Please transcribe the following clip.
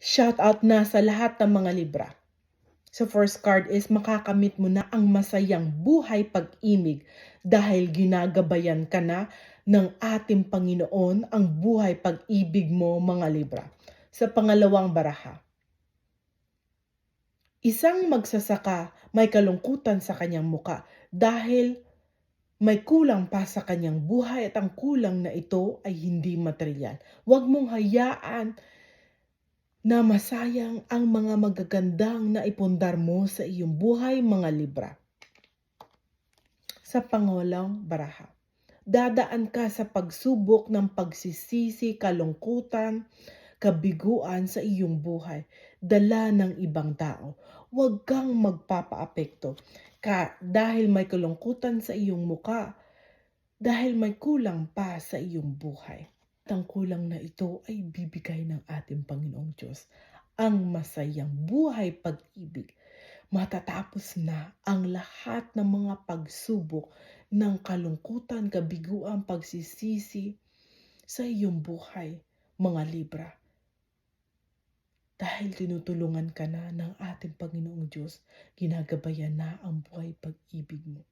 Shout out na sa lahat ng mga Libra. So first card is makakamit mo na ang masayang buhay pag-ibig dahil ginagabayan ka na ng ating Panginoon ang buhay pag-ibig mo, mga Libra. Sa pangalawang baraha, isang magsasaka may kalungkutan sa kanyang muka dahil may kulang pa sa kanyang buhay at ang kulang na ito ay hindi material. Huwag mong hayaan na masayang ang mga magagandang na ipundar mo sa iyong buhay, mga Libra. Sa pangalawang baraha, dadaan ka sa pagsubok ng pagsisisi, kalungkutan, kabiguan sa iyong buhay, dala ng ibang tao. Huwag kang magpapaapekto dahil may kalungkutan sa iyong muka, dahil may kulang pa sa iyong buhay. Ang kulang na ito ay bibigay ng ating Panginoong Diyos, ang masayang buhay pag-ibig. Matatapos na ang lahat ng mga pagsubok ng kalungkutan, kabiguan, pagsisisi sa iyong buhay, mga Libra. Dahil tinutulungan ka na ng ating Panginoong Diyos, ginagabayan na ang buhay pag-ibig mo.